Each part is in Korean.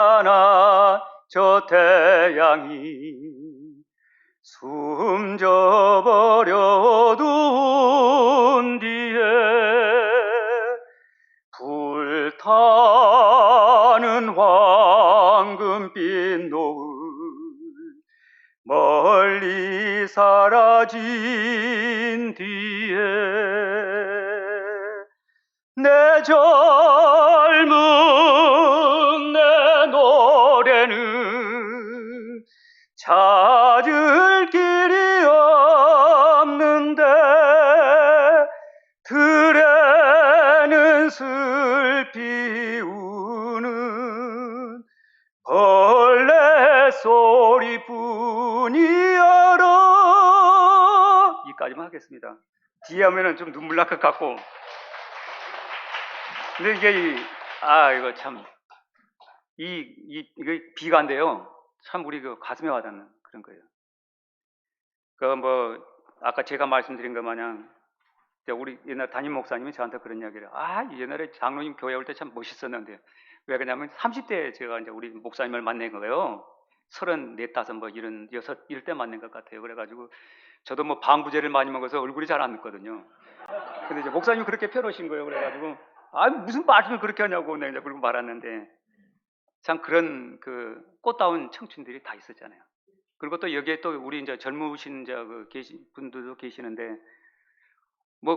하나 저 태양이 숨져버려둔 뒤에 불타는 황금빛 노을 멀리 사라진 뒤에 내 젊은 내 노래는 찾을 길이 없는데 들에는 슬피 우는 벌레 소리뿐이여라. 여기까지만 하겠습니다. 뒤에 하면은 좀 눈물 날 것 같고. 근데 이게 이거 참 이게 비가인데요. 참 우리 그 가슴에 와닿는 그런 거예요. 그 아까 제가 말씀드린 것 마냥 우리 옛날 담임 목사님이 저한테 그런 이야기를 옛날에 장로님 교회 올 때 참 멋있었는데 왜 그러냐면 30대에 제가 이제 우리 목사님을 만난 거예요. 34, 5, 이런 6 이럴 때 만난 것 같아요. 그래가지고 저도 방부제를 많이 먹어서 얼굴이 잘 안 늙거든요. 근데 이제 목사님이 그렇게 펴놓으신 거예요. 그래가지고 무슨 말씀을 그렇게 하냐고 내가 이제 그러고 말았는데 참 그런 그 꽃다운 청춘들이 다 있었잖아요. 그리고 또 여기에 또 우리 이제 젊으신 분들도 계시는데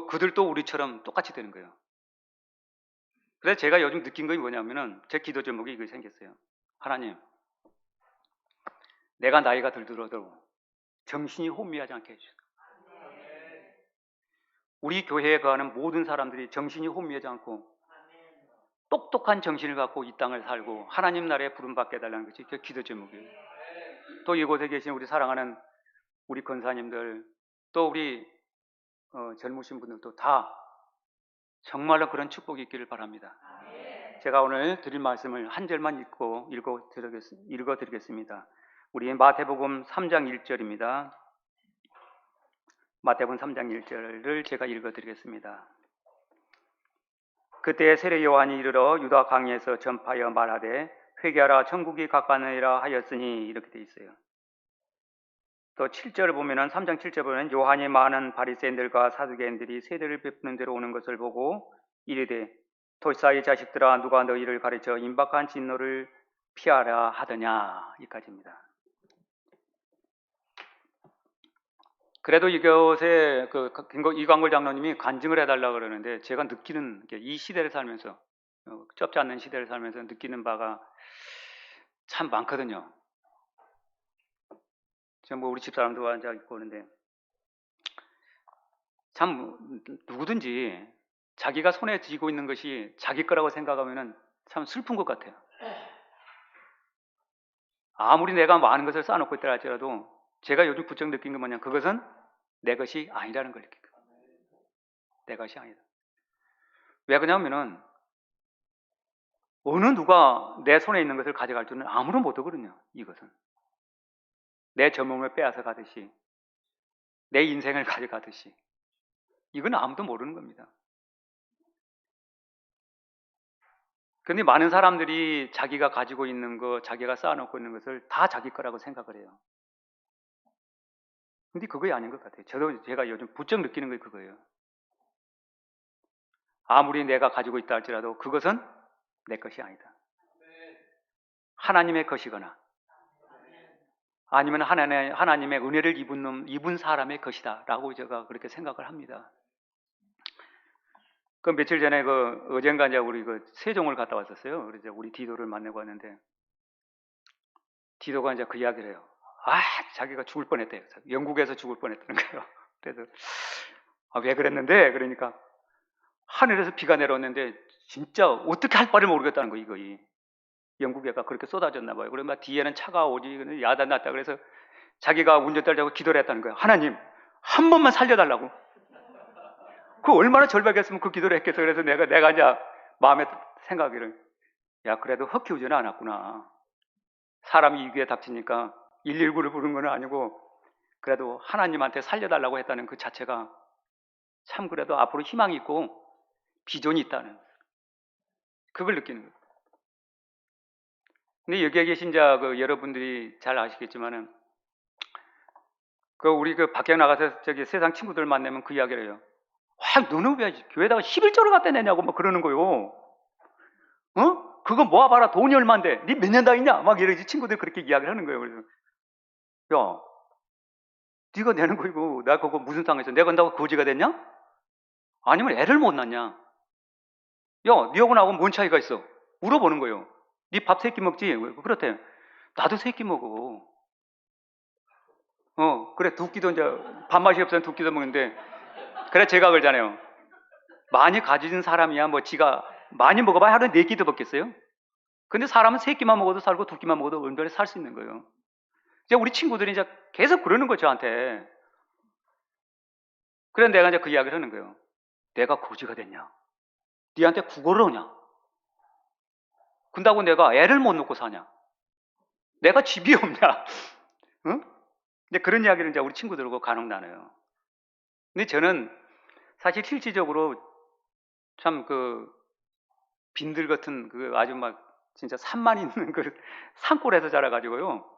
그들도 우리처럼 똑같이 되는 거예요. 그래서 제가 요즘 느낀 것이 뭐냐면은 제 기도 제목이 이거 생겼어요. 하나님, 내가 나이가 들더라도 정신이 혼미하지 않게 해주세요. 우리 교회에 거하는 모든 사람들이 정신이 혼미하지 않고 똑똑한 정신을 갖고 이 땅을 살고 하나님 나라에 부름받게 해달라는 것이 그 기도 제목이에요. 또 이곳에 계신 우리 사랑하는 우리 권사님들 또 우리 젊으신 분들도 다 정말로 그런 축복이 있기를 바랍니다. 제가 오늘 드릴 말씀을 한 절만 읽어드리겠습니다. 우리 마태복음 3장 1절입니다. 마태복음 3장 1절을 제가 읽어드리겠습니다. 그때 세례 요한이 이르러 유다 강에서 전파하여 말하되 회개하라 천국이 가까우니라 하였으니 이렇게 돼 있어요. 또 7절을 보면은 3장 7절 보면 요한이 많은 바리새인들과 사두개인들이 세례를 베푸는 데로 오는 것을 보고 이르되 돌사의 자식들아 누가 너희를 가르쳐 임박한 진노를 피하라 하더냐 이까지입니다. 그래도 이것에 이광걸 장로님이 간증을 해달라 그러는데 제가 느끼는 이 시대를 살면서 좁지 않는 시대를 살면서 느끼는 바가 참 많거든요. 지금 우리 집사람도 앉아 있고 그러는데 참 누구든지 자기가 손에 쥐고 있는 것이 자기 거라고 생각하면은 참 슬픈 것 같아요. 아무리 내가 많은 것을 쌓아놓고 있다 할지라도 제가 요즘 부쩍 느낀 게 뭐냐, 그것은 내 것이 아니라는 걸 느낀 거예요. 내 것이 아니다. 왜 그러냐면은 어느 누가 내 손에 있는 것을 가져갈 줄은 아무도 모르거든요. 이것은 내 젊음을 빼앗아 가듯이 내 인생을 가져가듯이 이건 아무도 모르는 겁니다. 그런데 많은 사람들이 자기가 가지고 있는 것, 자기가 쌓아놓고 있는 것을 다 자기 거라고 생각을 해요. 근데 그게 아닌 것 같아요. 제가 요즘 부쩍 느끼는 게 그거예요. 아무리 내가 가지고 있다 할지라도 그것은 내 것이 아니다. 하나님의 것이거나 아니면 하나님의 은혜를 입은 사람의 것이다 라고 제가 그렇게 생각을 합니다. 그 며칠 전에 어젠가 이제 우리 세종을 갔다 왔었어요. 그래서 우리 디도를 만나고 왔는데 디도가 이제 그 이야기를 해요. 자기가 죽을 뻔했대요. 영국에서 죽을 뻔했다는 거예요. 그래서 왜 그랬는데 그러니까 하늘에서 비가 내려왔는데 진짜 어떻게 할 바를 모르겠다는 거예요. 이거 영국에가 그렇게 쏟아졌나 봐요. 그러면 뒤에는 차가 오지 야단났다 그래서 자기가 운전대를 잡고 기도를 했다는 거예요. 하나님 한 번만 살려달라고. 그 얼마나 절박했으면 그 기도를 했겠어. 그래서 내가 이제 마음에 생각하기를 그래도 헛기우지는 않았구나. 사람이 위기에 닥치니까 119를 부른 건 아니고 그래도 하나님한테 살려달라고 했다는 그 자체가 참 그래도 앞으로 희망이 있고 비전이 있다는 그걸 느끼는 거예요. 근데 여기에 계신 그 여러분들이 잘 아시겠지만은 우리 밖에 나가서 저기 세상 친구들 만나면 그 이야기를 해요. 와, 너는 왜 교회다가 11조를 갖다 내냐고 막 그러는 거요. 어? 그거 모아봐라. 돈이 얼만데. 니 몇 년 다 있냐? 막 이러지. 친구들 그렇게 이야기를 하는 거예요. 그래서 야, 네가 내는 거이고 내가 그거 무슨 상황에서 내가 건다고 거지가 됐냐? 아니면 애를 못 낳냐? 야, 니하고 나하고 뭔 차이가 있어? 물어보는 거예요. 니 밥 3끼 먹지? 그렇대. 나도 3끼 먹어. 그래, 2끼도 이제 밥맛이 없으면 2끼도 먹는데, 그래, 제가 그러잖아요. 많이 가진 사람이야, 뭐, 지가 많이 먹어봐야 하루에 4끼도 먹겠어요? 근데 사람은 3끼만 먹어도 살고 2끼만 먹어도 온전히 살 수 있는 거예요. 이제 우리 친구들이 이제 계속 그러는 거죠, 저한테. 그래서 내가 이제 그 이야기를 하는 거예요. 내가 거지가 됐냐? 니한테 구걸을 하냐? 근다고 내가 애를 못 놓고 사냐? 내가 집이 없냐? 응? 근데 그런 이야기를 이제 우리 친구들하고 간혹 나눠요. 근데 저는 사실 실질적으로 참 빈들 같은 아주 막 진짜 산만 있는 산골에서 자라가지고요.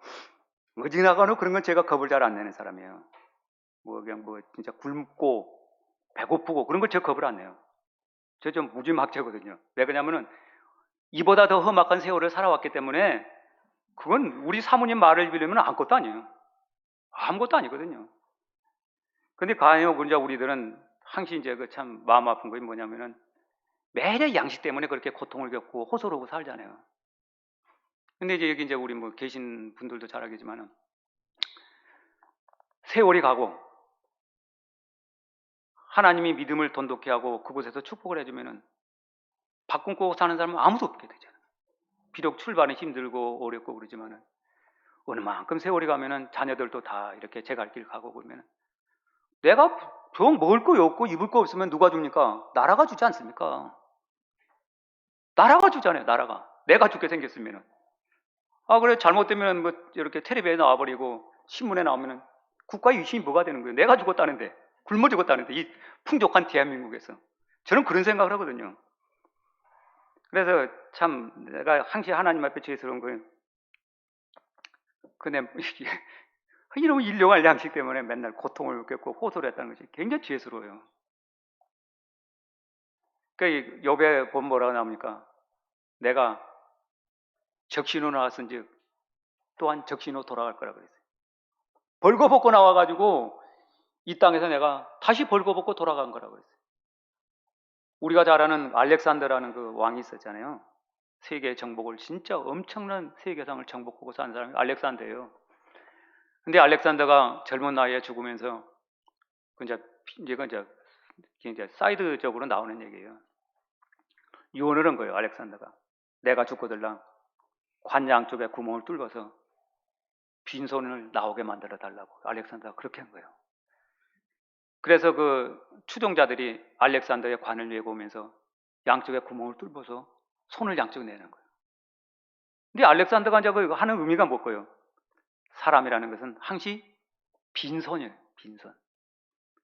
어디 나가노 그런 건 제가 겁을 잘 안 내는 사람이에요. 그냥 진짜 굶고 배고프고 그런 걸 제가 겁을 안 내요. 저 좀 무지막지하거든요. 왜 그러냐면은 이보다 더 험악한 세월을 살아왔기 때문에 그건 우리 사모님 말을 빌리면 아무것도 아니에요. 아무것도 아니거든요. 근데 간혹 이제 우리들은 항상 이제 참 마음 아픈 것이 뭐냐면은 매일의 양식 때문에 그렇게 고통을 겪고 호소하고 살잖아요. 근데 이제 여기 이제 우리 계신 분들도 잘 알겠지만은 세월이 가고 하나님이 믿음을 돈독히 하고 그곳에서 축복을 해주면은 밥 굶고 사는 사람은 아무도 없게 되잖아요. 비록 출발은 힘들고 어렵고 그러지만은 어느 만큼 세월이 가면은 자녀들도 다 이렇게 제 갈 길 가고 그러면은 내가 좀 먹을 거 없고 입을 거 없으면 누가 줍니까? 나라가 주지 않습니까? 나라가 주잖아요. 나라가. 내가 죽게 생겼으면은. 그래 잘못되면 이렇게 텔레비에 나와버리고 신문에 나오면은 국가의 유심이 뭐가 되는 거예요? 내가 죽었다는데, 굶어 죽었다는데, 이 풍족한 대한민국에서. 저는 그런 생각을 하거든요. 그래서 참 내가 항상 하나님 앞에 죄스러운 거예요. 이런 일용할 양식 때문에 맨날 고통을 겪고 호소를 했다는 것이 굉장히 죄스러워요. 그러니까 욥에 보면 뭐라고 나옵니까? 내가 적신호 나왔은즉 또한 적신호 돌아갈 거라고 그랬어요. 벌거벗고 나와가지고 이 땅에서 내가 다시 벌거벗고 돌아간 거라고 그랬어요. 우리가 잘 아는 알렉산더라는 그 왕이 있었잖아요. 세계 정복을 진짜 엄청난 세계상을 정복하고 산 사람이 알렉산더예요. 근데 알렉산더가 젊은 나이에 죽으면서 이제 사이드적으로 나오는 얘기예요. 유언을 한 거예요. 알렉산더가 내가 죽거들랑 관 양쪽에 구멍을 뚫어서 빈손을 나오게 만들어 달라고 알렉산더가 그렇게 한 거예요. 그래서 추종자들이 알렉산더의 관을 메고 오면서 양쪽에 구멍을 뚫어서 손을 양쪽에 내는 거예요. 근데 알렉산더가 이제 하는 의미가 뭐고요? 사람이라는 것은 항시 빈손이에요. 빈손.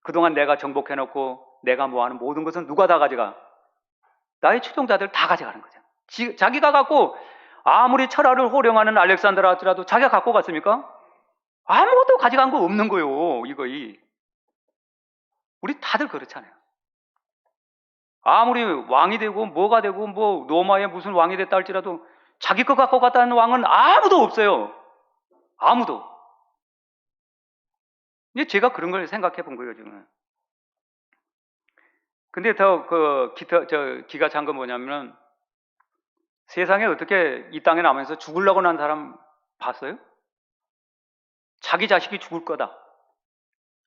그동안 내가 정복해놓고 내가 뭐하는 모든 것은 누가 다 가져가? 나의 추종자들 다 가져가는 거죠. 자기가 갖고 아무리 철학을 호령하는 알렉산더라 할지라도 자기가 갖고 갔습니까? 아무것도 가져간 거 없는 거예요. 이거이. 우리 다들 그렇잖아요. 아무리 왕이 되고 뭐가 되고 로마의 무슨 왕이 됐다 할지라도 자기 거 갖고 갔다는 왕은 아무도 없어요. 아무도. 제가 그런 걸 생각해 본 거예요, 지금. 근데 더 기가 찬 건 뭐냐면 세상에 어떻게 이 땅에 나면서 죽으려고 난 사람 봤어요? 자기 자식이 죽을 거다.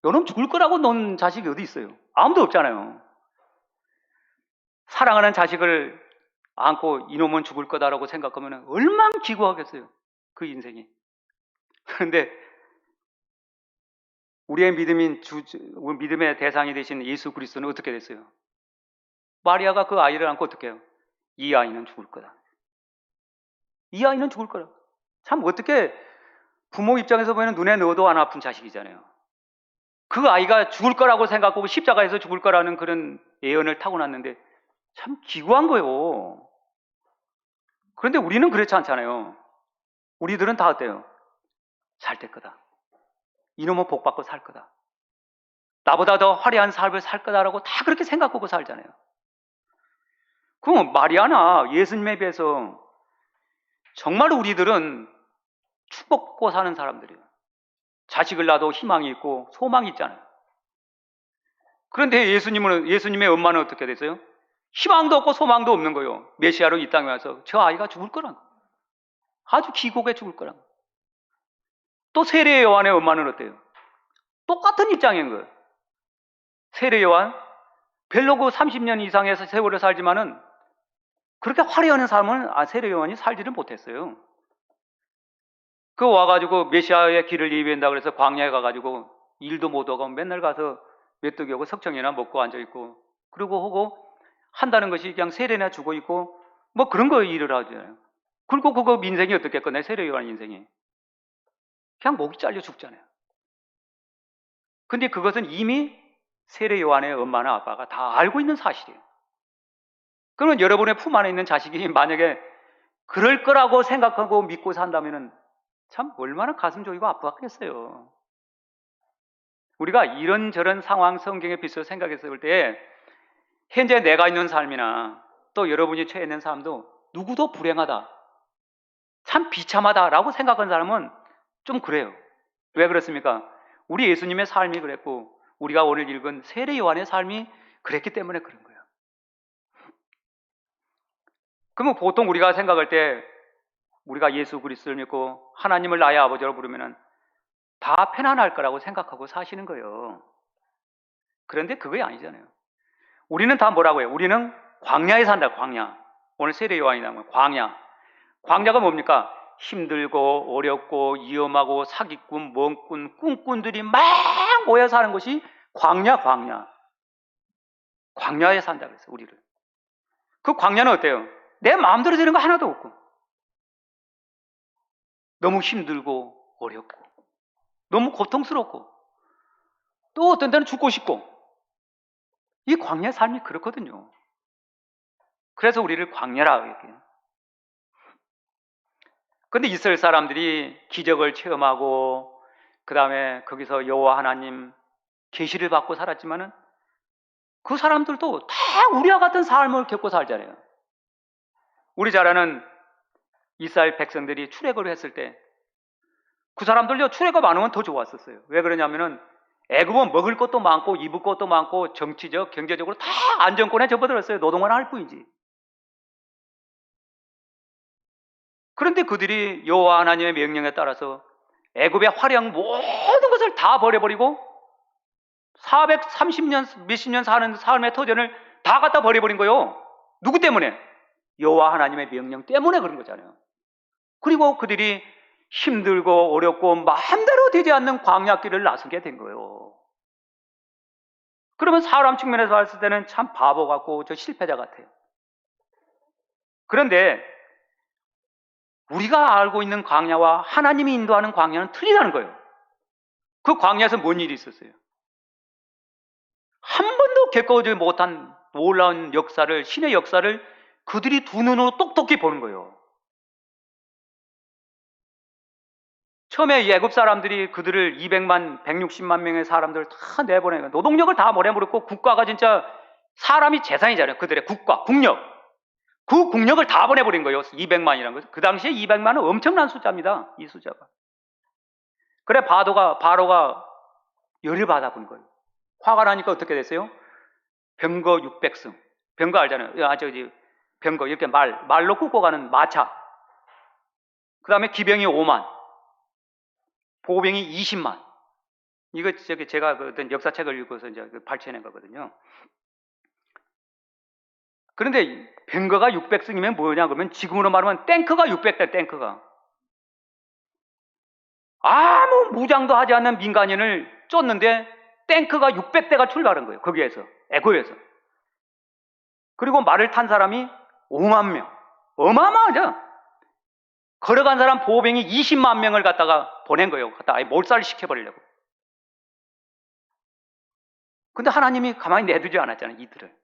요놈 죽을 거라고 놓은 자식이 어디 있어요? 아무도 없잖아요. 사랑하는 자식을 안고 이놈은 죽을 거다라고 생각하면 얼마나 기구하겠어요. 그 인생이. 그런데 우리의 믿음의 대상이 되신 예수 그리스도는 어떻게 됐어요? 마리아가 그 아이를 안고 어떻게 해요? 이 아이는 죽을 거다. 이 아이는 죽을 거다. 참 어떻게 부모 입장에서 보면 눈에 넣어도 안 아픈 자식이잖아요. 그 아이가 죽을 거라고 생각하고 십자가에서 죽을 거라는 그런 예언을 타고났는데 참 기구한 거예요. 그런데 우리는 그렇지 않잖아요. 우리들은 다 어때요? 잘 될 거다. 이놈은 복 받고 살 거다. 나보다 더 화려한 삶을 살 거다라고 다 그렇게 생각하고 살잖아요. 그럼 마리아나 예수님에 비해서 정말 우리들은 축복받고 사는 사람들이에요. 자식을 낳아도 희망이 있고 소망이 있잖아요. 그런데 예수님의 엄마는 어떻게 됐어요? 희망도 없고 소망도 없는 거예요. 메시아로 이 땅에 와서 저 아이가 죽을 거란, 아주 기곡에 죽을 거란. 또 세례 요한의 엄마는 어때요? 똑같은 입장인 거예요. 세례 요한 별로 그 30년 이상의 세월을 살지만은 그렇게 화려한 삶은 세례 요한이 살지를 못했어요. 그 와가지고 메시아의 길을 예비한다 그래서 광야에 가가지고 일도 못하고 맨날 가서 메뚜기 오고 석청이나 먹고 앉아있고 그리고 하고 한다는 것이 그냥 세례나 주고 있고 뭐 그런 거 일을 하잖아요. 그리고 그거 인생이 어떻겠거나 세례 요한 인생이 그냥 목이 잘려 죽잖아요. 근데 그것은 이미 세례 요한의 엄마나 아빠가 다 알고 있는 사실이에요. 그러면 여러분의 품 안에 있는 자식이 만약에 그럴 거라고 생각하고 믿고 산다면은 참 얼마나 가슴 저리고 아프겠어요. 우리가 이런저런 상황 성경에 비춰서 생각했을 때 현재 내가 있는 삶이나 또 여러분이 처해 있는 삶도 누구도 불행하다, 참 비참하다라고 생각하는 사람은 좀 그래요. 왜 그렇습니까? 우리 예수님의 삶이 그랬고 우리가 오늘 읽은 세례 요한의 삶이 그랬기 때문에 그런 거예요. 그러면 보통 우리가 생각할 때 우리가 예수 그리스도를 믿고 하나님을 나의 아버지로 부르면은 다 편안할 거라고 생각하고 사시는 거예요. 그런데 그게 아니잖아요. 우리는 다 뭐라고 해요? 우리는 광야에 산다, 광야. 오늘 세례 요한이 나오면 광야. 광야가 뭡니까? 힘들고 어렵고 위험하고 사기꾼, 멍꾼, 꾼꾼들이 막 모여 사는 것이 광야, 광야. 광야에 산다 그랬어요, 우리를. 그 광야는 어때요? 내 마음대로 되는 거 하나도 없고 너무 힘들고 어렵고 너무 고통스럽고 또 어떤 때는 죽고 싶고 이 광야의 삶이 그렇거든요. 그래서 우리를 광야라고 얘기해요. 그런데 이스라엘 사람들이 기적을 체험하고 그 다음에 거기서 여호와 하나님 계시를 받고 살았지만은 그 사람들도 다 우리와 같은 삶을 겪고 살잖아요. 우리 잘 아는 이스라엘 백성들이 출애굽을 했을 때 그 사람들요 출애굽 안 하면 더 좋았었어요. 왜 그러냐면은 애굽은 먹을 것도 많고 입을 것도 많고 정치적 경제적으로 다 안정권에 접어들었어요. 노동만 할 뿐이지. 그런데 그들이 여호와 하나님의 명령에 따라서 애굽의 화려한 모든 것을 다 버려버리고 430년 몇십 년 사는 삶의 터전을 다 갖다 버려버린 거예요. 누구 때문에? 여호와 하나님의 명령 때문에 그런 거잖아요. 그리고 그들이 힘들고 어렵고 마음대로 되지 않는 광야길을 나서게 된 거예요. 그러면 사람 측면에서 봤을 때는 참 바보 같고 저 실패자 같아요. 그런데 우리가 알고 있는 광야와 하나님이 인도하는 광야는 틀리다는 거예요. 그 광야에서 뭔 일이 있었어요? 한 번도 겪어보지 못한 놀라운 역사를, 신의 역사를 그들이 두 눈으로 똑똑히 보는 거예요. 처음에 애굽 사람들이 그들을 200만, 160만 명의 사람들을 다 내보내고 노동력을 다 몰아버렸고 국가가 진짜 사람이 재산이잖아요. 그들의 국가, 국력. 그 국력을 다 보내버린 거예요. 200만이라는 거죠. 그 당시에 200만은 엄청난 숫자입니다. 이 숫자가. 그래 바로가 열을 받아본 거예요. 화가 나니까 어떻게 됐어요? 병거 600승. 병거 알잖아요. 병거 이렇게 말로 끄고 가는 마차. 그 다음에 기병이 5만. 보병이 20만. 이거 제가 어떤 역사책을 읽어서 이제 발췌해낸 거거든요. 그런데 병거가 600승이면 뭐냐 그러면 지금으로 말하면 탱크가 600대 탱크가. 아무 무장도 하지 않는 민간인을 쫓는데 탱크가 600대가 출발한 거예요. 거기에서 애굽에서. 그리고 말을 탄 사람이 5만 명. 어마어마하죠. 걸어간 사람 보병이 20만 명을 갖다가 보낸 거예요. 갖다 아예 몰살시켜버리려고. 근데 하나님이 가만히 내두지 않았잖아요. 이들을.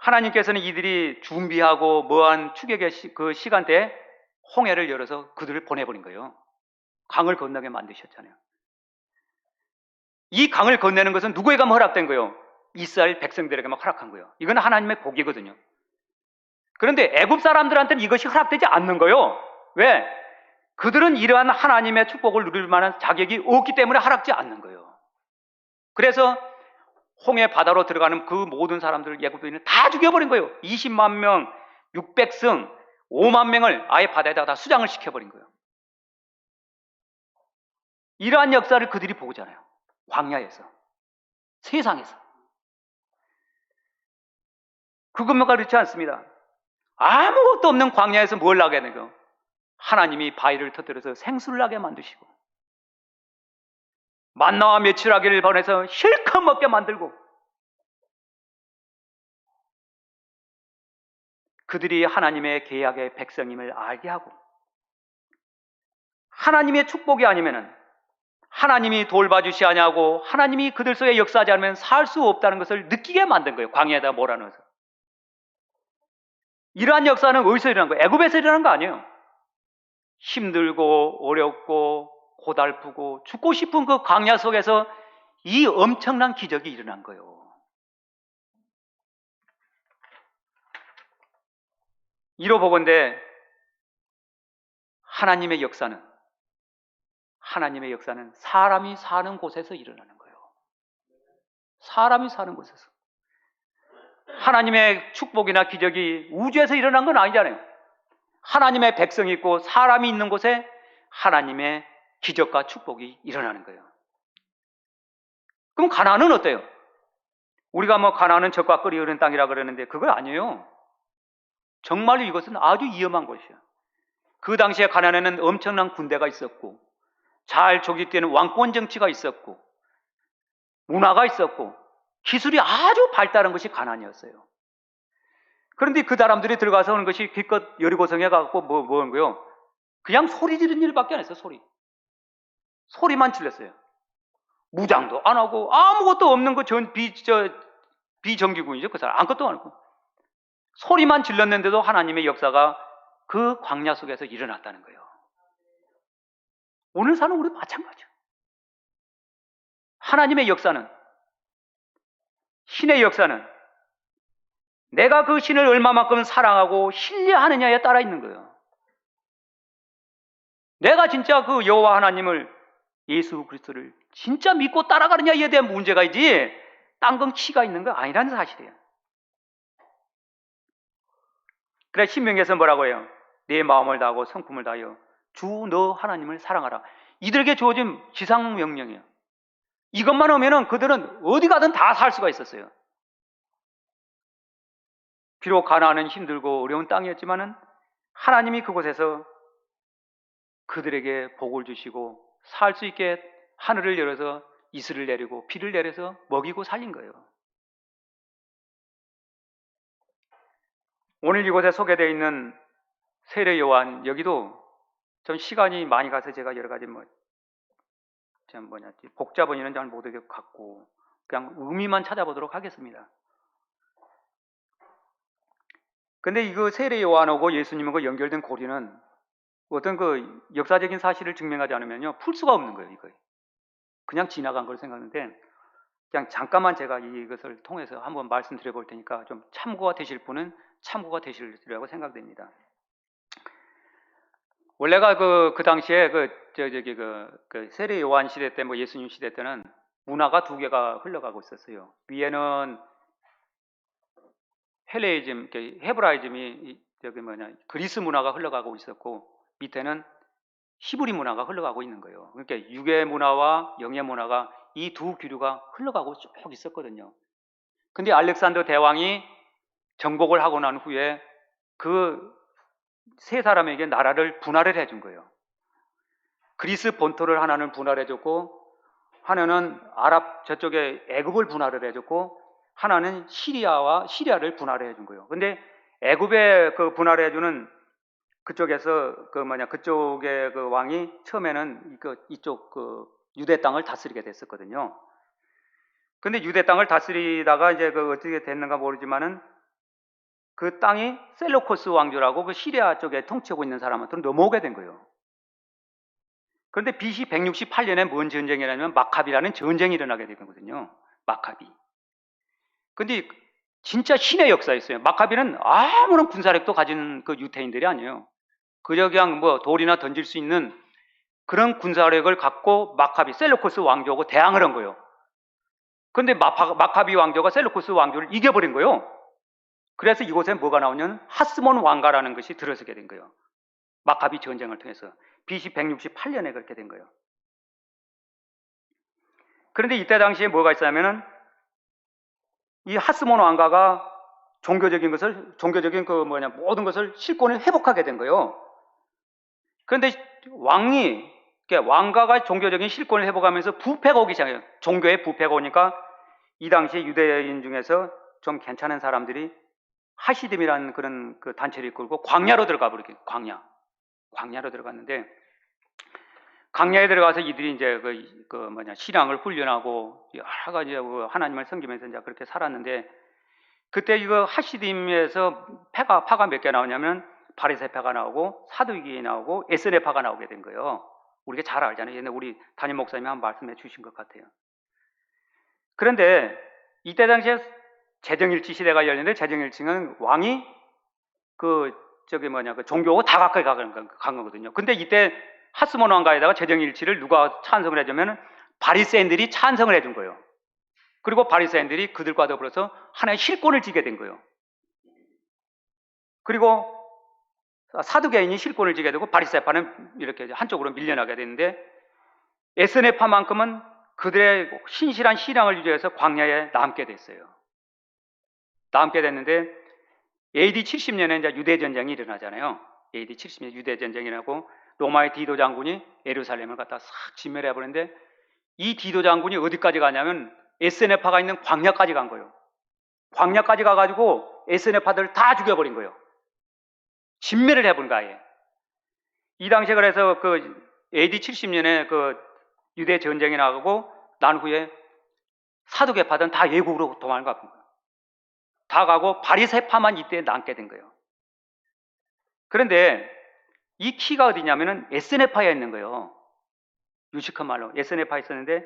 하나님께서는 이들이 준비하고 뭐한 추격의 그 시간대에 홍해를 열어서 그들을 보내버린 거예요. 강을 건너게 만드셨잖아요. 이 강을 건네는 것은 누구에게만 허락된 거예요? 이스라엘 백성들에게만 허락한 거예요. 이건 하나님의 복이거든요. 그런데 애굽 사람들한테는 이것이 허락되지 않는 거예요. 왜? 그들은 이러한 하나님의 축복을 누릴 만한 자격이 없기 때문에 허락지 않는 거예요. 그래서 홍해 바다로 들어가는 그 모든 사람들을 애굽인은 다 죽여버린 거예요. 20만 명, 600성, 5만 명을 아예 바다에다가 다 수장을 시켜버린 거예요. 이러한 역사를 그들이 보잖아요. 광야에서, 세상에서. 그것만 그렇지 않습니다. 아무것도 없는 광야에서 뭘 나게 하는 거예요? 하나님이 바위를 터뜨려서 생수를 나게 만드시고, 만나와 메추라기를 보내서 실컷 먹게 만들고, 그들이 하나님의 계약의 백성임을 알게 하고, 하나님의 축복이 아니면은, 하나님이 돌봐주시 아니하고 하나님이 그들 속에 역사하지 않으면 살 수 없다는 것을 느끼게 만든 거예요. 광야에다 몰아넣어서. 이러한 역사는 어디서 일어난 거예요? 애굽에서 일어난 거 아니에요. 힘들고 어렵고 고달프고 죽고 싶은 그 광야 속에서 이 엄청난 기적이 일어난 거예요. 이로보건대 하나님의 역사는 사람이 사는 곳에서 일어나는 거예요. 사람이 사는 곳에서. 하나님의 축복이나 기적이 우주에서 일어난 건 아니잖아요. 하나님의 백성이 있고 사람이 있는 곳에 하나님의 기적과 축복이 일어나는 거예요. 그럼 가나안은 어때요? 우리가 뭐 가나안은 젖과 꿀이 흐르는 땅이라 그러는데 그거 아니에요. 정말로 이것은 아주 위험한 곳이에요. 그 당시에 가나안에는 엄청난 군대가 있었고 잘 조직되는 왕권 정치가 있었고 문화가 있었고 기술이 아주 발달한 것이 가나안이었어요. 그런데 그 사람들이 들어가서 오는 것이 기껏 여리고성에 가고 뭐 하는 거예요? 그냥 소리 지르는 일밖에 안 했어요. 소리만 질렀어요. 무장도 안 하고 아무것도 없는 그 비정규군이죠. 그 사람 아무것도 안 하고 소리만 질렀는데도 하나님의 역사가 그 광야 속에서 일어났다는 거예요. 오늘 사는 우리 마찬가지예요. 하나님의 역사는, 신의 역사는 내가 그 신을 얼마만큼 사랑하고 신뢰하느냐에 따라 있는 거예요. 내가 진짜 그 여호와 하나님을, 예수 그리스도를 진짜 믿고 따라가느냐에 대한 문제가 있지 딴건 키가 있는 거 아니라는 사실이에요. 그래 신명기에서 뭐라고 해요? 내 마음을 다하고 성품을 다하여 주 너 하나님을 사랑하라. 이들에게 주어진 지상명령이에요. 이것만 하면은 그들은 어디 가든 다 살 수가 있었어요. 비록 가나안은 힘들고 어려운 땅이었지만은 하나님이 그곳에서 그들에게 복을 주시고 살 수 있게 하늘을 열어서 이슬을 내리고 비를 내려서 먹이고 살린 거예요. 오늘 이곳에 소개되어 있는 세례 요한, 여기도 좀 시간이 많이 가서 제가 여러 가지 복잡한 잘 못 갖고 그냥 의미만 찾아보도록 하겠습니다. 근데 이거 세례 요한하고 예수님하고 연결된 고리는 어떤 그 역사적인 사실을 증명하지 않으면요 풀 수가 없는 거예요. 이거 그냥 지나간 걸 생각하는데 그냥 잠깐만 제가 이것을 통해서 한번 말씀드려 볼 테니까 좀 참고가 되실 분은 참고가 되시리라고 생각됩니다. 원래가 그 당시에 그 세례 요한 시대 때 예수님 시대 때는 문화가 두 개가 흘러가고 있었어요. 위에는 헬레이즘, 헤브라이즘이 그리스 문화가 흘러가고 있었고 밑에는 히브리 문화가 흘러가고 있는 거예요. 그러니까 육의 문화와 영의 문화가 이 두 기류가 흘러가고 쭉 있었거든요. 근데 알렉산더 대왕이 정복을 하고 난 후에 그 세 사람에게 나라를 분할을 해준 거예요. 그리스 본토를 하나는 분할해 줬고 하나는 아랍 저쪽에 애굽을 분할을 해줬고 하나는 시리아를 분할을 해준 거예요. 근데 애굽에 그 분할을 해주는 그쪽에서 그쪽의 그 왕이 처음에는 이쪽 그 유대 땅을 다스리게 됐었거든요. 근데 유대 땅을 다스리다가 이제 그 어떻게 됐는가 모르지만은 그 땅이 셀루코스 왕조라고 그 시리아 쪽에 통치하고 있는 사람한테로 넘어오게 된 거예요. 그런데 BC 168년에 뭔 전쟁이라면 마카비라는 전쟁이 일어나게 되거든요. 마카비. 근데 진짜 신의 역사였어요. 마카비는 아무런 군사력도 가진 그 유태인들이 아니에요. 그저 그냥 뭐 돌이나 던질 수 있는 그런 군사력을 갖고 마카비, 셀루코스 왕조하고 대항을 한 거예요. 그런데 마카비 왕조가 셀루코스 왕조를 이겨버린 거예요. 그래서 이곳에 뭐가 나오냐면 하스몬 왕가라는 것이 들어서게 된 거예요. 마카비 전쟁을 통해서 BC 168년에 그렇게 된 거예요. 그런데 이때 당시에 뭐가 있었냐면은 이 하스몬 왕가가 종교적인 모든 것을 실권을 회복하게 된 거예요. 그런데 왕가가 종교적인 실권을 회복하면서 부패가 오기 시작해요. 종교에 부패가 오니까 이 당시에 유대인 중에서 좀 괜찮은 사람들이 하시딤이라는 그런 그 단체를 이끌고 광야로 들어가 버리게. 광야로 들어갔는데, 광야에 들어가서 이들이 이제 신앙을 훈련하고 여러 가지 하나님을 섬기면서 이제 그렇게 살았는데, 그때 이거 하시딤에서 파가 몇 개 나오냐면 바리새파가 나오고 사두기 나오고 에스네파가 나오게 된 거예요. 우리가 잘 알잖아요. 옛날 우리 담임 목사님이 한 말씀해 주신 것 같아요. 그런데 이때 당시에 제정일치 시대가 열렸는데, 제정일치는 왕이 그 종교하고 다 가까이 간 거거든요. 근데 이때 하스몬 왕가에다가 제정일치를 누가 찬성을 해주면 바리새인들이 찬성을 해준 거예요. 그리고 바리새인들이 그들과 더불어서 하나의 실권을 쥐게 된 거예요. 그리고 사두개인이 실권을 쥐게 되고 바리새파는 이렇게 한쪽으로 밀려나게 되는데, 에스네파만큼은 그들의 신실한 신앙을 유지해서 광야에 남게 됐어요. 남게 됐는데 AD 70년에 이제 유대 전쟁이 일어나잖아요. AD 70년 유대 전쟁이 일어나고 로마의 디도 장군이 예루살렘을 갖다 싹 진멸해 버렸는데, 이 디도 장군이 어디까지 가냐면 에스네파가 있는 광야까지 간 거예요. 광야까지 가가지고 에스네파들 다 죽여버린 거예요. 진멸을 해버린 거 아예. 이 당시에 그래서 그 AD 70년에 그 유대 전쟁이 나가고 난 후에 사두개파들은 다 외국으로 도망을 간 거예요. 다 가고 바리새파만 이때 남게 된 거예요. 그런데 이 키가 어디냐면은 에스네파에 있는 거예요. 유식한 말로 에스네파에 있었는데,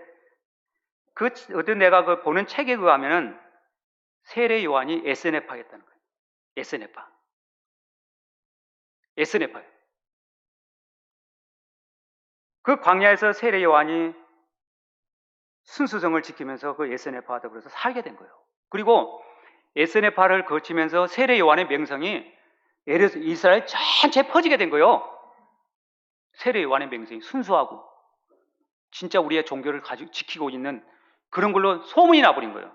어떤 내가 그 보는 책에 의하면은 세례 요한이 에스네파였다는 거예요. 에스네파예요. 그 광야에서 세례 요한이 순수성을 지키면서 그 에스네파와 더불어서 살게 된 거예요. 그리고 에스네파를 거치면서 세례 요한의 명성이 이스라엘 전체에 퍼지게 된 거예요. 세례 요한의 명성이 순수하고 진짜 우리의 종교를 지키고 있는 그런 걸로 소문이 나버린 거예요.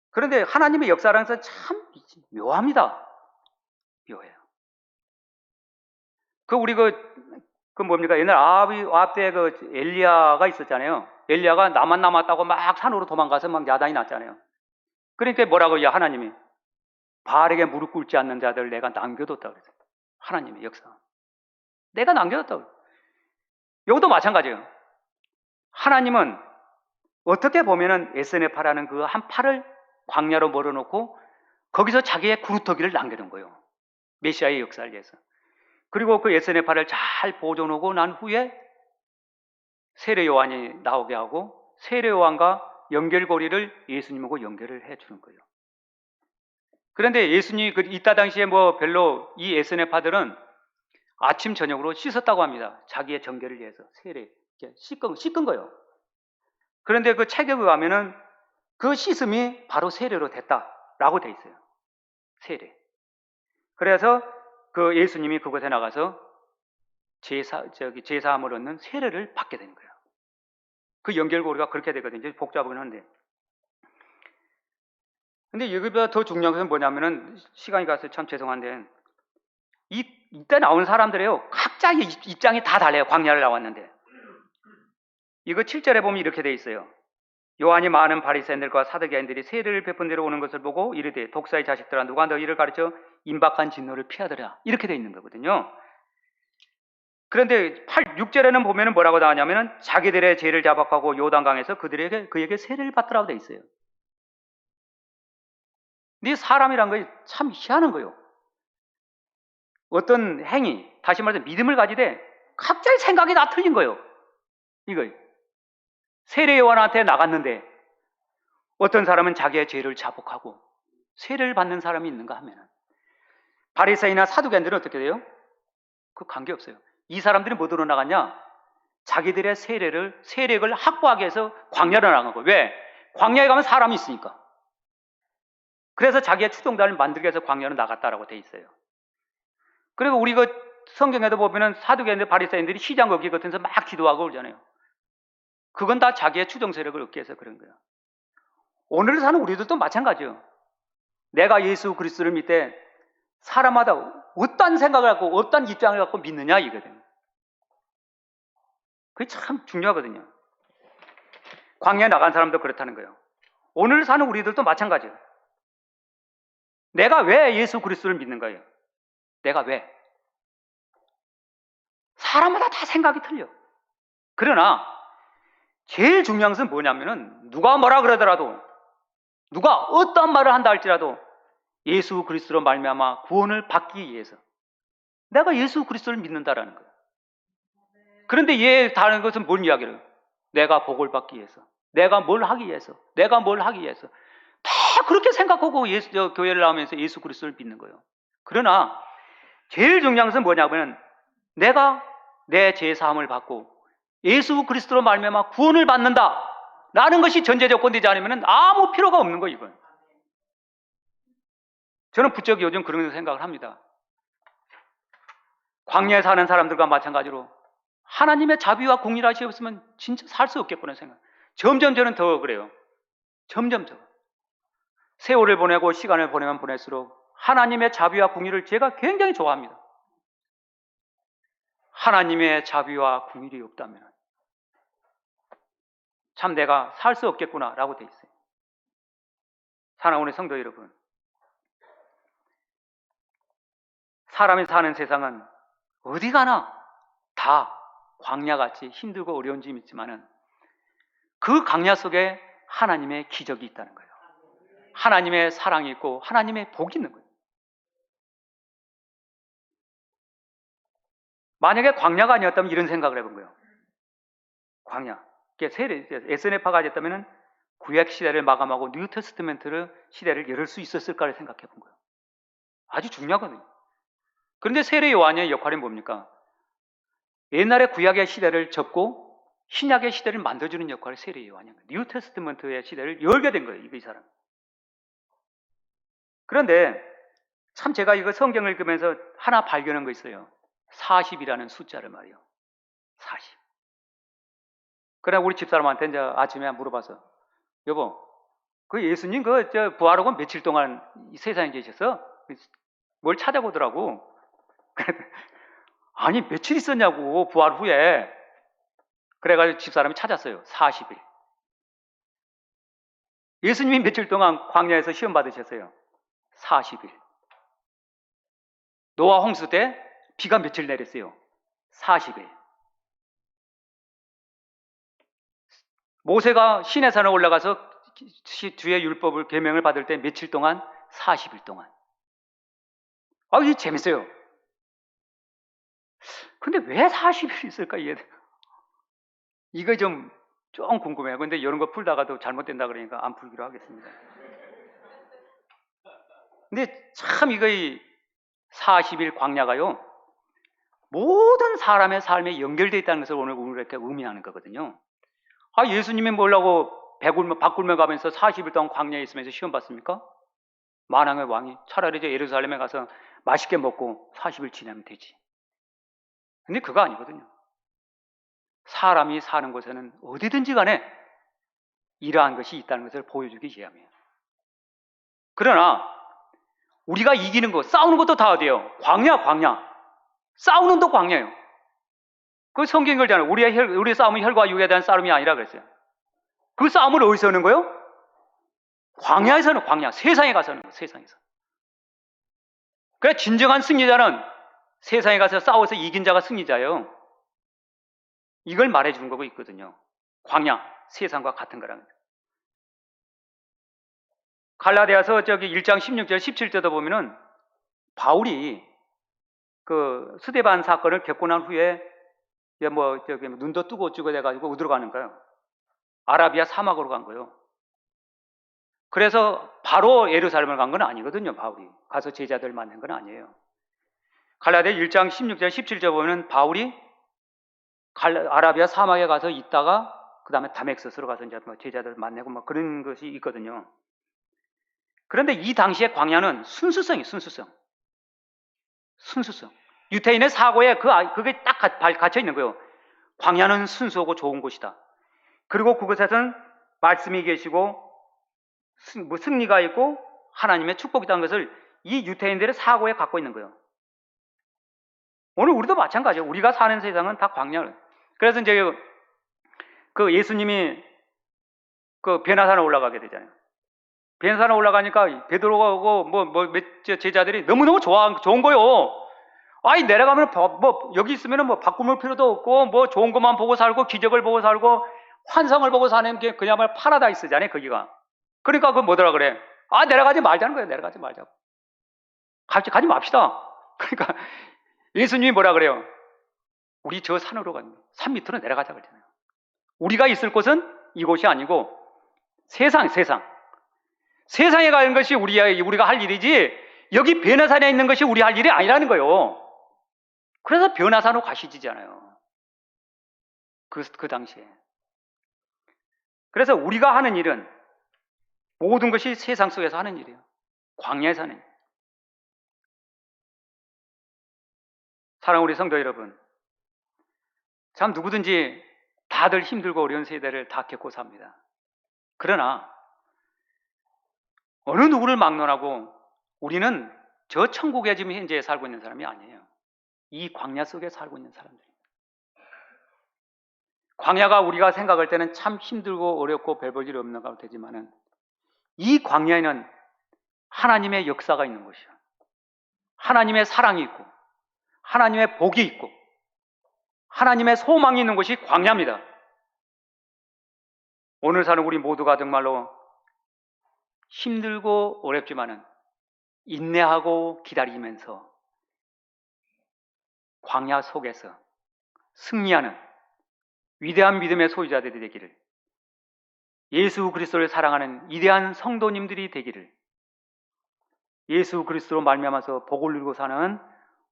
그런데 하나님의 역사라는 것은 참 묘합니다. 묘해요. 옛날 아합 때 엘리야가 있었잖아요. 엘리야가 나만 남았다고 막 산으로 도망가서 막 야단이 났잖아요. 그러니까 뭐라고 하나님이 바알에게 무릎 꿇지 않는 자들 내가 남겨뒀다고 그랬어요. 하나님의 역사. 내가 남겨뒀다고. 여기도 마찬가지예요. 하나님은 어떻게 보면은 에스네파라는 그 한 팔을 광야로 멀어놓고 거기서 자기의 구루터기를 남겨둔 거예요. 메시아의 역사를 위해서. 그리고 그 에스네파를 잘 보존하고 난 후에 세례 요한이 나오게 하고 세례 요한과 연결고리를 예수님하고 연결을 해주는 거예요. 그런데 예수님이 이따 당시에 별로 이 에스네파들은 아침 저녁으로 씻었다고 합니다. 자기의 정결을 위해서 씻은 거예요. 그런데 그 책에 의하면은 그 씻음이 바로 세례로 됐다라고 돼 있어요. 세례. 그래서 그 예수님이 그곳에 나가서 제사함을 얻는 세례를 받게 되는 거예요. 그 연결고리가 그렇게 되거든요. 복잡하긴 한데. 근데 여기보다 더 중요한 것은 뭐냐면은, 시간이 가서 참 죄송한데, 이때 나오는 사람들이에요. 각자의 입장이 다 달라요. 광야를 나왔는데. 이거 7절에 보면 이렇게 돼 있어요. 요한이 많은 바리새인들과 사두개인들이 세례를 베푼 데로 오는 것을 보고 이르되 독사의 자식들아 누가 너희를 가르쳐 임박한 진노를 피하더라. 이렇게 돼 있는 거거든요. 그런데 6절에는 보면은 뭐라고 나오냐면은 자기들의 죄를 자박하고 요단강에서 그에게 세례를 받더라고 돼 있어요. 근데 사람이란 거 참 희한한 거예요. 어떤 행위, 다시 말해서 믿음을 가지되 각자의 생각이 다 틀린 거예요. 이거 세례 요한한테 나갔는데 어떤 사람은 자기의 죄를 자복하고 세례를 받는 사람이 있는가 하면 바리새인이나 사두개인들은 어떻게 돼요? 그 관계없어요. 이 사람들이 뭐로 나갔냐? 자기들의 세력을 확보하기 위해서 광야로 나간 거예요. 왜? 광야에 가면 사람이 있으니까. 그래서 자기의 추종자를 만들기 위해서 광야로 나갔다라고 돼 있어요. 그리고 우리 그 성경에도 보면은 사두개인들, 바리새인들이 시장 거기 같은 데서 막 기도하고 그러잖아요. 그건 다 자기의 추종 세력을 얻기 위해서 그런 거예요. 오늘 사는 우리들도 마찬가지예요. 내가 예수 그리스도를 믿되 사람마다 어떤 생각을 갖고 어떤 입장을 갖고 믿느냐 이거거든요. 그게 참 중요하거든요. 광야에 나간 사람도 그렇다는 거예요. 오늘 사는 우리들도 마찬가지예요. 내가 왜 예수 그리스도를 믿는 거예요? 내가 왜? 사람마다 다 생각이 틀려. 그러나 제일 중요한 것은 뭐냐면은 누가 뭐라 그러더라도 누가 어떤 말을 한다 할지라도 예수 그리스도로 말미암아 구원을 받기 위해서 내가 예수 그리스도를 믿는다라는 거예요. 그런데 얘 다른 것은 뭘 이야기를 해요? 내가 복을 받기 위해서, 내가 뭘 하기 위해서, 내가 뭘 하기 위해서 다 그렇게 생각하고 교회를 나오면서 예수 그리스도를 믿는 거예요. 그러나 제일 중요한 것은 뭐냐면 내가 내 죄사함을 받고 예수 그리스도로 말미암아 구원을 받는다 라는 것이 전제 조건되지 않으면 아무 필요가 없는 거예요. 이건 저는 부쩍 요즘 그런 생각을 합니다. 광야에 사는 사람들과 마찬가지로 하나님의 자비와 공의라시 없으면 진짜 살 수 없겠구나 생각. 점점 저는 더 그래요. 점점 더 세월을 보내고 시간을 보내면 보낼수록 하나님의 자비와 공의를 제가 굉장히 좋아합니다. 하나님의 자비와 공의가 없다면 참 내가 살 수 없겠구나 라고 돼 있어요. 사랑하는 성도 여러분, 사람이 사는 세상은 어디 가나 다 광야같이 힘들고 어려운 점이 있지만은 그 광야 속에 하나님의 기적이 있다는 거예요. 하나님의 사랑이 있고 하나님의 복이 있는 거예요. 만약에 광야가 아니었다면 이런 생각을 해본 거예요. 광야. SNF가 됐다면 구약 시대를 마감하고 뉴 테스트멘트를 시대를 열을 수 있었을까를 생각해 본 거예요. 아주 중요하거든요. 그런데 세례 요한의 역할은 뭡니까? 옛날의 구약의 시대를 접고 신약의 시대를 만들어주는 역할을 세례 요한이에요. 뉴 테스트먼트의 시대를 열게 된 거예요. 이 사람. 그런데 참 제가 이거 성경을 읽으면서 하나 발견한 거 있어요. 40이라는 숫자를 말이에요. 40. 그래 우리 집사람한테 이제 아침에 물어봐서 여보, 그 예수님 부활하고 며칠 동안 이 세상에 계셔서 뭘 찾아보더라고. 아니 며칠 있었냐고 부활 후에. 그래가지고 집사람이 찾았어요. 40일. 예수님이 며칠 동안 광야에서 시험 받으셨어요? 40일. 노아 홍수 때 비가 며칠 내렸어요? 40일. 모세가 시내산에 올라가서 주의 율법을 계명을 받을 때 며칠 동안? 40일 동안. 이게 재밌어요. 근데 왜 40일 있을까 이해돼? 이거 좀 궁금해요. 근데 이런 거 풀다가도 잘못된다 그러니까 안 풀기로 하겠습니다. 근데 참 이거 40일 광야가요, 모든 사람의 삶에 연결되어 있다는 것을 오늘 이렇게 의미하는 거거든요. 예수님이 뭐라고 밥 굶어 가면서 40일 동안 광야에 있으면서 시험 받습니까? 만왕의 왕이 차라리 예루살렘에 가서 맛있게 먹고 40일 지내면 되지. 근데 그거 아니거든요. 사람이 사는 곳에는 어디든지 간에 이러한 것이 있다는 것을 보여주기 위함이에요. 그러나 우리가 이기는 거, 싸우는 것도 다 어디예요? 광야. 싸우는 것도 광야예요. 그 성경이 그러잖아요. 우리의 싸움은 혈과 육에 대한 싸움이 아니라 그랬어요. 그 싸움을 어디서 하는 거예요? 광야에서는 광야. 세상에 가서 하는 거예요. 세상에서. 그래 진정한 승리자는 세상에 가서 싸워서 이긴 자가 승리자예요. 이걸 말해주는 거고 있거든요. 광야, 세상과 같은 거라는 거예요. 갈라디아서 저기 1장 16절 17절도 보면은 바울이 그 스데반 사건을 겪고 난 후에 뭐 저기 눈도 뜨고 어쩌고 돼가지고 어디로 가는 거예요? 아라비아 사막으로 간 거예요. 그래서 바로 예루살렘을 간 건 아니거든요. 바울이 가서 제자들 만난 건 아니에요. 갈라디아 1장 16절 17절 보면 바울이 아라비아 사막에 가서 있다가 그 다음에 다메섹스로 가서 이제 뭐 제자들 만나고 뭐 그런 것이 있거든요. 그런데 이 당시에 광야는 순수성이 순수성. 유태인의 사고에 그게 딱 갇혀 있는 거예요. 광야는 순수하고 좋은 곳이다. 그리고 그곳에서는 말씀이 계시고 승리가 있고 하나님의 축복이 있다는 것을 이 유태인들의 사고에 갖고 있는 거예요. 오늘 우리도 마찬가지예요. 우리가 사는 세상은 다 광야를. 그래서 이제 그 예수님이 그 베나산에 올라가게 되잖아요. 베나산에 올라가니까 베드로가 오고 제자들이 너무너무 좋은 거요. 아이 내려가면 뭐 여기 있으면은 뭐 바꾸물 필요도 없고 뭐 좋은 것만 보고 살고 기적을 보고 살고 환상을 보고 사는 게 그야말로 파라다이스잖아요. 거기가. 그러니까 그 뭐더라 그래. 아 내려가지 말자는 거예요. 내려가지 말자고. 가지 맙시다. 그러니까 예수님이 뭐라 그래요? 우리 저 산으로 산 밑으로 내려가자 그러잖아요. 우리가 있을 곳은 이곳이 아니고 세상에 가는 것이 우리가 할 일이지 여기 변화산에 있는 것이 우리 할 일이 아니라는 거예요. 그래서 변화산으로 가시지잖아요. 그 당시에. 그래서 우리가 하는 일은 모든 것이 세상 속에서 하는 일이에요. 광야에서 하는 일. 사랑하는 우리 성도 여러분, 참 누구든지 다들 힘들고 어려운 세대를 다 겪고 삽니다. 그러나 어느 누구를 막론하고 우리는 저 천국에 지금 현재 살고 있는 사람이 아니에요. 이 광야 속에 살고 있는 사람들입니다. 광야가 우리가 생각할 때는 참 힘들고 어렵고 별 볼 일 없는 것 같지만은 이 광야에는 하나님의 역사가 있는 것이요. 하나님의 사랑이 있고 하나님의 복이 있고 하나님의 소망이 있는 곳이 광야입니다. 오늘 사는 우리 모두가 정말로 힘들고 어렵지만은 인내하고 기다리면서 광야 속에서 승리하는 위대한 믿음의 소유자들이 되기를, 예수 그리스도를 사랑하는 위대한 성도님들이 되기를, 예수 그리스도로 말미암아서 복을 누리고 사는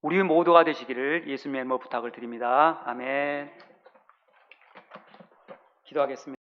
우리 모두가 되시기를 예수님의 부탁을 드립니다. 아멘. 기도하겠습니다.